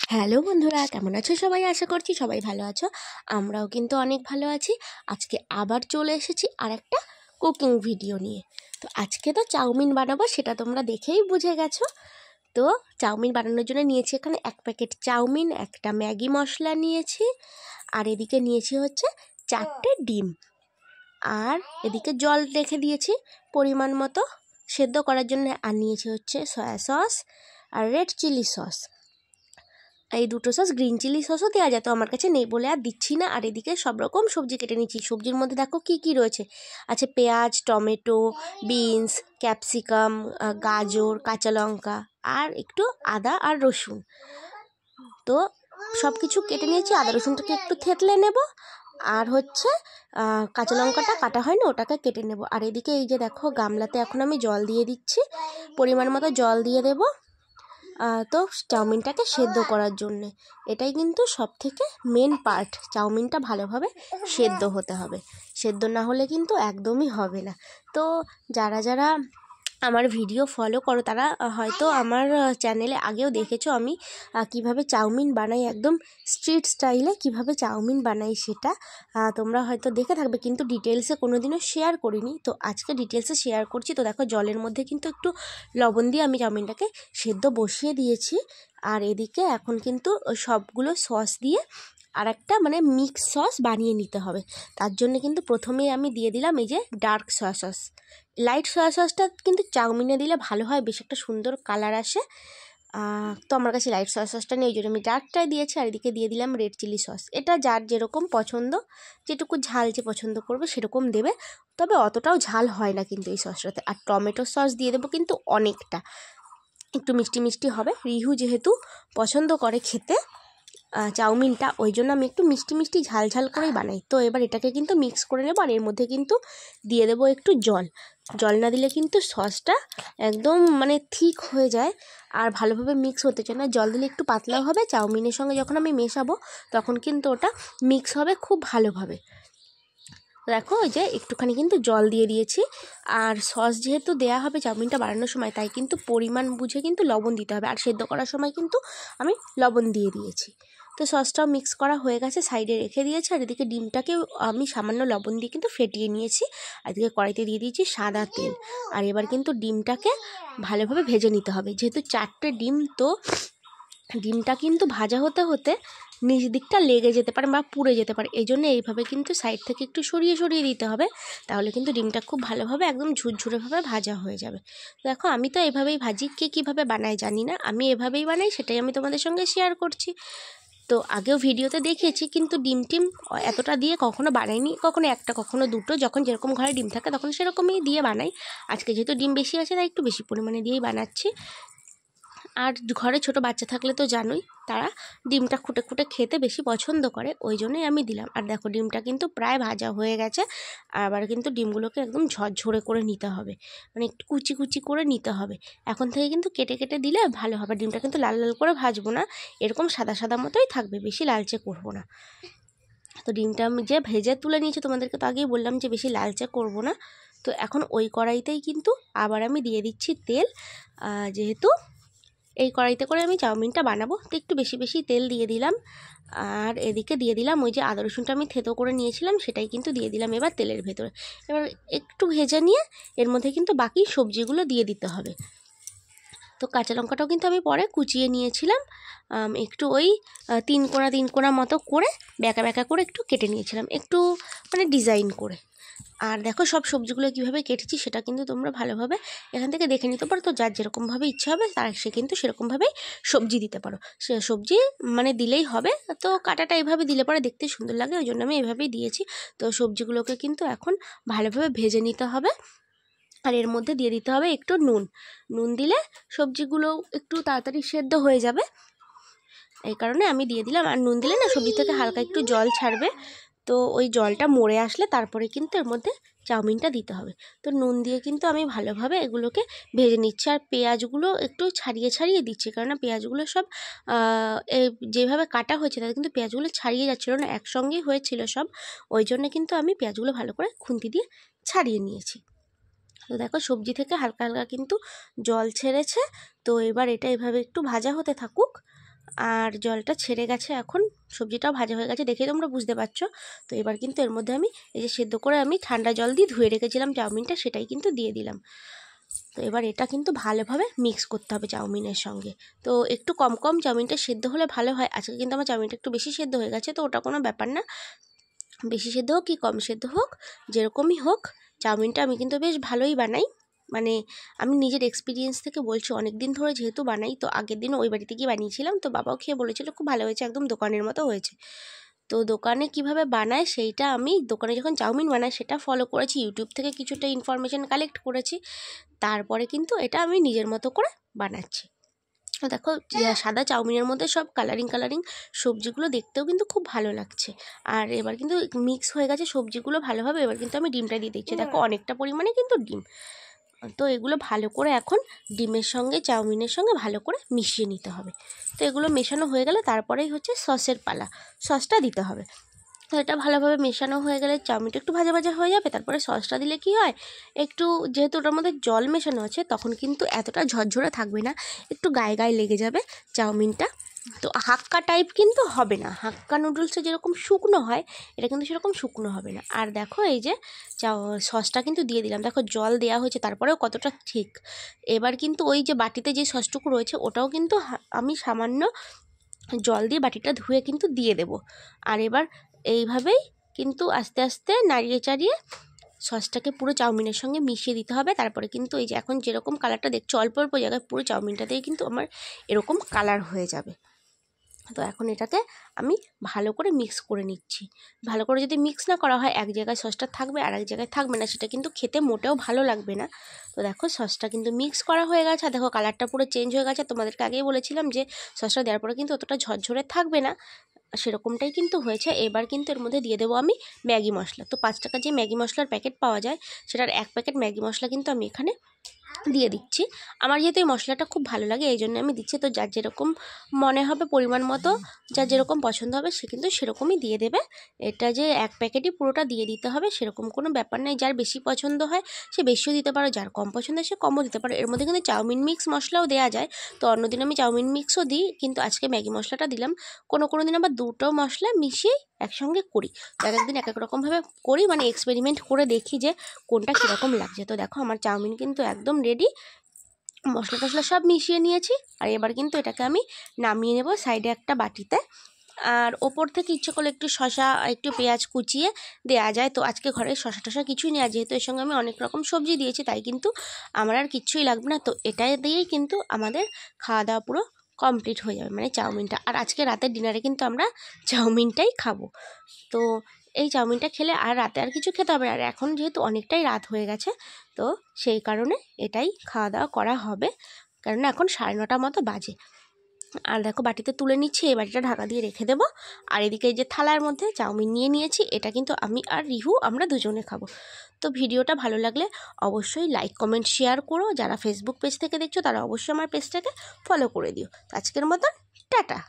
Hello বন্ধুরা, কেমন আছো সবাই? আশা করছি সবাই ভালো আছো। আমরাও কিন্তু অনেক ভালো আছি। আজকে আবার চলে এসেছি আর একটা কুকিং ভিডিও নিয়ে। তো আজকে তো চাউমিন বানাবো, সেটা তোমরা দেখেই বুঝে গেছো। তো চাউমিন বানানোর জন্য নিয়েছি এখানে 1 প্যাকেট চাউমিন, একটা ম্যাগি মশলা নিয়েছি, আর এদিকে নিয়েছি হচ্ছে 4টে ডিম, আর এদিকে জল রেখে দিয়েছি পরিমাণ মতো সেদ্ধ করার জন্য। আর নিয়েছি হচ্ছে সয়া সস আর রেড চিলি সস। এই দুটো সস, গ্রিন চিলি সসও দেওয়া যায়, তো আমার কাছে নেই বলে আর দিচ্ছি না। আর এদিকে সব রকম সবজি কেটে নিচ্ছি। সবজির মধ্যে দেখো কি কি রয়েছে। আছে পেঁয়াজ, টমেটো, বিনস, ক্যাপসিকাম, গাজর, কাঁচা লঙ্কা, আর একটু আদা আর রসুন। তো সব কিছু কেটে নিয়েছি। আদা রসুনটাকে একটু থেতলে নেব, আর হচ্ছে কাঁচা লঙ্কাটা কাটা হয় না, ওটাকে কেটে নেব। আর এদিকে এই যে দেখো, গামলাতে এখন আমি জল দিয়ে দিচ্ছি, পরিমাণ মতো জল দিয়ে দেবো তো চাউমিনটাকে সেদ্ধ করার জন্যে। এটাই কিন্তু সব থেকে মেন পার্ট, চাউমিনটা ভালোভাবে সেদ্ধ হতে হবে। সেদ্ধ না হলে কিন্তু একদমই হবে না। তো যারা যারা আমার ভিডিও ফলো করো তারা হয়তো আমার চ্যানেলে আগেও দেখেছো আমি কিভাবে চাউমিন বানাই, একদম স্ট্রিট স্টাইলে কিভাবে চাউমিন বানাই, সেটা তোমরা হয়তো দেখে থাকবে, কিন্তু ডিটেলসে কোনো দিনও শেয়ার করিনি। তো আজকে ডিটেলসে শেয়ার করছি। তো দেখো, জলের মধ্যে কিন্তু একটু লবণ দিয়ে আমি চাউমিনটাকে সেদ্ধ বসিয়ে দিয়েছি। আর এদিকে এখন কিন্তু সবগুলো সস দিয়ে আর একটা মিক্স সস বানিয়ে নিতে হবে। তার জন্য কিন্তু প্রথমেই আমি দিয়ে দিলাম এই যে dark soya sauce. Light soya সসটা কিন্তু চাউমিনে দিলে ভালো হয়, বেশ একটা সুন্দর কালার আসে। তো আমার কাছে লাইট সয়া সসটা নেই, ওই জন্য আমি ডার্কটাই দিয়েছি। আর এদিকে দিয়ে দিলাম রেড চিলি সস। এটা যার যেরকম পছন্দ, যেটুকু ঝাল যে পছন্দ করবে সেরকম দেবে, তবে অতটাও ঝাল হয় না কিন্তু এই সসটাতে। আর টমেটো সস দিয়ে দেবো কিন্তু অনেকটা, একটু মিষ্টি মিষ্টি হবে। রিহু যেহেতু পছন্দ করে খেতে চাউমিনটা, ওই জন্য আমি একটু মিষ্টি মিষ্টি ঝাল ঝাল করেই বানাই। তো এবার এটাকে কিন্তু মিক্স করে নেবো। আর এর মধ্যে কিন্তু দিয়ে দেবো একটু জল। জল না দিলে কিন্তু সসটা একদম থিক হয়ে যায় আর ভালোভাবে মিক্স হতে চায় না। জল দিলে একটু পাতলাও হবে, চাউমিনের সঙ্গে যখন আমি মেশাবো তখন কিন্তু ওটা মিক্স হবে খুব ভালোভাবে। দেখো, ওই যে একটুখানি কিন্তু জল দিয়ে দিয়েছি। আর সস যেহেতু দেয়া হবে চাউমিনটা বানানোর সময়, তাই কিন্তু পরিমাণ বুঝে কিন্তু লবণ দিতে হবে। আর সেদ্ধ করার সময় কিন্তু আমি লবণ দিয়ে দিয়েছি। তো সসটাও মিক্স করা হয়ে গেছে, সাইডে রেখে দিয়েছি। আর এদিকে ডিমটাকেও আমি সামান্য লবণ দিয়ে কিন্তু ফেটিয়ে নিয়েছি। আর এদিকে কড়াইতে দিয়ে দিয়েছি সাদা তেল। আর এবার কিন্তু ডিমটাকে ভালোভাবে ভেজে নিতে হবে। যেহেতু 4টে ডিম, তো ডিমটা কিন্তু ভাজা হতে হতে নিচ দিকটা লেগে যেতে পারে বা পুড়ে যেতে পারে। এই জন্য এইভাবে কিন্তু সাইড থেকে একটু সরিয়ে সরিয়ে দিতে হবে, তাহলে কিন্তু ডিমটা খুব ভালোভাবে একদম ঝুরঝুরেভাবে ভাজা হয়ে যাবে। দেখো, আমি তো এভাবেই ভাজি, কে কীভাবে বানায় জানি না, আমি এভাবেই বানাই, সেটাই আমি তোমাদের সঙ্গে শেয়ার করছি। তো আগেও ভিডিওতে দেখিয়েছি, কিন্তু ডিম টিম এতটা দিয়ে কখনো বানাইনি, কখনো একটা কখনো দুটো, যখন যেরকম ঘরে ডিম থাকে তখন সেরকমই দিয়ে বানাই। আজকে যেহেতু ডিম বেশি আছে তাই একটু বেশি পরিমাণে দিয়েই বানাচ্ছি। আর ঘরে ছোট বাচ্চা থাকলে তো জানোই, তারা ডিমটা খুঁটে খুঁটে খেতে বেশি পছন্দ করে, ওই জন্যই আমি দিলাম। আর দেখো, ডিমটা কিন্তু প্রায় ভাজা হয়ে গেছে। আবার কিন্তু ডিমগুলোকে একদম ঝরঝরে করে নিতে হবে, একটু কুচি কুচি করে নিতে হবে। এখন থেকে কিন্তু কেটে কেটে দিলে ভালো হবে। ডিমটা কিন্তু লাল লাল করে ভাজবো না, এরকম সাদা সাদা মতোই থাকবে, বেশি লালচে করবো না। তো ডিমটা আমি যে ভেজে তুলে নিয়েছি, তোমাদেরকে তো আগেই বললাম যে বেশি লালচে করবো না। তো এখন ওই কড়াইতেই কিন্তু আবার আমি দিয়ে দিচ্ছি তেল। যেহেতু এই কড়াইতে করে আমি চাউমিনটা বানাবো, তো একটু বেশি বেশি তেল দিয়ে দিলাম। আর এদিকে দিয়ে দিলাম ওই যে আদা রসুনটা আমি থেতো করে নিয়েছিলাম, সেটাই কিন্তু দিয়ে দিলাম এবার তেলের ভেতরে। এবার একটু ভেজে নিয়ে এর মধ্যে কিন্তু বাকি সবজিগুলো দিয়ে দিতে হবে। তো কাঁচা লঙ্কাটাও কিন্তু আমি পরে কুচিয়ে নিয়েছিলাম, একটু ওই 3 কোণা মতো করে ব্যাকা ব্যাকা করে একটু কেটে নিয়েছিলাম, একটু ডিজাইন করে। আর দেখো, সব সবজিগুলো কীভাবে কেটেছি সেটা কিন্তু তোমরা ভালোভাবে এখান থেকে দেখে নিতে পারো। তো যার যেরকমভাবে ইচ্ছা হবে তার সে কিন্তু সেরকমভাবেই সবজি দিতে পারো। সে সবজি দিলেই হবে। তো কাটাটা এইভাবে দিলে পরে দেখতে সুন্দর লাগে, ওই জন্য আমি এইভাবেই দিয়েছি। তো সবজিগুলোকে কিন্তু এখন ভালোভাবে ভেজে নিতে হবে। আর এর মধ্যে দিয়ে দিতে হবে একটু নুন। নুন দিলে সবজিগুলো একটু তাড়াতাড়ি সেদ্ধ হয়ে যাবে, এই কারণে আমি দিয়ে দিলাম। আর নুন দিলে না, সবজি থেকে হালকা একটু জল ছাড়বে। তো ওই জলটা মরে আসলে তারপরে কিন্তু এর মধ্যে চাউমিনটা দিতে হবে। তো নুন দিয়ে কিন্তু আমি ভালোভাবে এগুলোকে ভেজে নিচ্ছি। আর পেঁয়াজগুলো একটু ছাড়িয়ে ছাড়িয়ে দিচ্ছি, কারণ পেঁয়াজগুলো সব যেভাবে কাটা হয়েছে তাতে কিন্তু পেঁয়াজগুলো ছাড়িয়ে যাচ্ছিলো না, একসঙ্গেই হয়েছিল সব। ওই জন্য কিন্তু আমি পেঁয়াজগুলো ভালো করে খুন্তি দিয়ে ছাড়িয়ে নিয়েছি। তো দেখো, সবজি থেকে হালকা হালকা কিন্তু জল ছেড়েছে। তো এবার এটা এভাবে একটু ভাজা হতে থাকুক। আর জলটা ছেড়ে গেছে, এখন সবজিটাও ভাজা হয়ে গেছে, দেখে তোমরা বুঝতে পারছো। তো এবার কিন্তু এর মধ্যে আমি এই যে সেদ্ধ করে আমি ঠান্ডা জল দিয়ে ধুয়ে রেখেছিলাম চাউমিনটা, সেটাই কিন্তু দিয়ে দিলাম। তো এবার এটা কিন্তু ভালোভাবে মিক্স করতে হবে চাউমিনের সঙ্গে। তো একটু কম কম চাউমিনটা সেদ্ধ হলে ভালো হয়। আজকে কিন্তু আমার চাউমিনটা একটু বেশি সেদ্ধ হয়ে গেছে, তো ওটা কোনো ব্যাপার না, বেশি সেদ্ধ হোক কি কম সেদ্ধ হোক, যেরকমই হোক চাউমিনটা আমি কিন্তু বেশ ভালোই বানাই। মানে আমি নিজের এক্সপিরিয়েন্স থেকে বলছি, অনেক দিন ধরে যেহেতু বানাই, তো আগের দিন ওই বাড়িতে গিয়ে বানিয়েছিলাম, তো বাবাও খেয়ে বলেছিল খুব ভালো হয়েছে, একদম দোকানের মতো হয়েছে। তো দোকানে কিভাবে বানায় সেইটা আমি দোকানে যখন চাউমিন বানাই সেটা ফলো করেছি, ইউটিউব থেকে কিছুটা ইনফরমেশান কালেক্ট করেছি, তারপরে কিন্তু এটা আমি নিজের মতো করে বানাচ্ছি। দেখো সাদা চাউমিনের মধ্যে সব কালারিং কালারিং সবজিগুলো দেখতেও কিন্তু খুব ভালো লাগছে। আর এবার কিন্তু মিক্স হয়ে গেছে সবজিগুলো ভালোভাবে, এবার কিন্তু আমি ডিমটা দিয়ে দিচ্ছি। দেখো অনেকটা পরিমাণে কিন্তু ডিম। তো এগুলো ভালো করে এখন ডিমের সঙ্গে চাউমিনের সঙ্গে ভালো করে মিশিয়ে নিতে হবে। তো এগুলো মেশানো হয়ে গেলে তারপরেই হচ্ছে সসের পালা, সসটা দিতে হবে। তো এটা ভালোভাবে মেশানো হয়ে গেলে চাউমিনটা একটু ভাজা ভাজা হয়ে যাবে, তারপরে সসটা দিলে কি হয়, একটু যেহেতু ওটার মধ্যে জল মেশানো আছে তখন কিন্তু এতটা ঝরঝরে থাকবে না, একটু গায়ে গায়ে লেগে যাবে চাউমিনটা। তো হাক্কা টাইপ কিন্তু হবে না, হাক্কা নুডলসে যেরকম শুকনো হয় এটা কিন্তু সেরকম শুকনো হবে না। আর দেখো এই যে সসটা কিন্তু দিয়ে দিলাম, দেখো জল দেওয়া হয়েছে তারপরেও কতটা ঠিক। এবার কিন্তু ওই যে বাটিতে যে সসটুকু রয়েছে ওটাও কিন্তু আমি সামান্য জল দিয়ে বাটিটা ধুয়ে কিন্তু দিয়ে দেব। আর এবার এইভাবেই কিন্তু আস্তে আস্তে নাড়িয়ে চাড়িয়ে সসটাকে পুরো চাউমিনের সঙ্গে মিশিয়ে দিতে হবে। তারপরে কিন্তু এই যে এখন যেরকম কালারটা দেখছো অল্প অল্প জায়গায় পুরো চাউমিনটাতেই কিন্তু আমার এরকম কালার হয়ে যাবে। তো এখন এটাকে আমি ভালো করে মিক্স করে নিচ্ছি। ভালো করে যদি মিক্স না করা হয় এক জায়গায় সসটা থাকবে আর এক জায়গায় থাকবে না, সেটা কিন্তু খেতে মোটেও ভালো লাগবে না। তো দেখো সসটা কিন্তু মিক্স করা হয়ে গেছে, আর দেখো কালারটা পুরো চেঞ্জ হয়ে গেছে। তোমাদেরকে আগেই বলেছিলাম যে সসটা দেওয়ার পরে কিন্তু অতটা ঝরঝরে থাকবে না, সেরকমটাই কিন্তু হয়েছে। এবার কিন্তু এর মধ্যে দিয়ে দেবো আমি ম্যাগি মশলা। তো 5 টাকার যে ম্যাগি মশলার প্যাকেট পাওয়া যায় সেটার 1 প্যাকেট ম্যাগি মশলা কিন্তু আমি এখানে দিয়ে দিচ্ছি। আমার যেহেতু এই মশলাটা খুব ভালো লাগে এই জন্য আমি দিচ্ছি। তো যার যেরকম মনে হবে পরিমাণ মতো, যার যেরকম পছন্দ হবে সে কিন্তু সেরকমই দিয়ে দেবে। এটা যে 1 প্যাকেটই পুরোটা দিয়ে দিতে হবে সেরকম কোনো ব্যাপার নেই, যার বেশি পছন্দ হয় সে বেশিও দিতে পারো, যার কম পছন্দ হয় সে কমও দিতে পারো। এর মধ্যে কিন্তু চাউমিন মিক্স মশলাও দেওয়া যায়, তো অন্যদিন আমি চাউমিন মিক্সও দিই, কিন্তু আজকে ম্যাগি মশলাটা দিলাম। কোনো দিন আবার দুটো মশলা মিশিয়ে একসঙ্গে করি, তো এক একদিন এক এক রকমভাবে করি, মানে এক্সপেরিমেন্ট করে দেখি যে কোনটা কীরকম লাগছে। তো দেখো আমার চাউমিন কিন্তু একদম রেডি, মশলা টশলা সব মিশিয়ে নিয়েছি। আর এবার কিন্তু এটাকে আমি নামিয়ে নেব সাইডে একটা বাটিতে। আর ওপর থেকে ইচ্ছে করলে একটু শসা একটু পেঁয়াজ কুচিয়ে দেওয়া যায়। তো আজকে ঘরে শসা টসা কিছুই নেই, যেহেতু এর সঙ্গে আমি অনেক রকম সবজি দিয়েছি তাই কিন্তু আমার আর কিচ্ছুই লাগবে না। তো এটা দিয়েই কিন্তু আমাদের খাওয়া দাওয়া পুরো কমপ্লিট হয়ে যাবে, মানে চাউমিনটা। আর আজকে রাতের ডিনারে কিন্তু আমরা চাউমিনটাই খাবো। তো এই চাউমিনটা খেলে আর রাতে আর কিছু খেতে হবে না। আর এখন যেহেতু অনেকটাই রাত হয়ে গেছে তো সেই কারণে এটাই খাওয়া দাওয়া করা হবে, কারণ এখন 9:30 মতো বাজে। আর দেখো বাটিতে তুলে নিচ্ছি, এই বাটিটা ঢাকা দিয়ে রেখে দেবো। আর এদিকে এই যে থালার মধ্যে চাউমিন নিয়ে নিয়েছি, এটা কিন্তু আমি আর রিহু আমরা দুজনে খাবো। তো ভিডিওটা ভালো লাগলে অবশ্যই লাইক কমেন্ট শেয়ার করো, যারা ফেসবুক পেজ থেকে দেখছো তারা অবশ্যই আমার পেজটাকে ফলো করে দিও। তো আজকের মতন টাটা।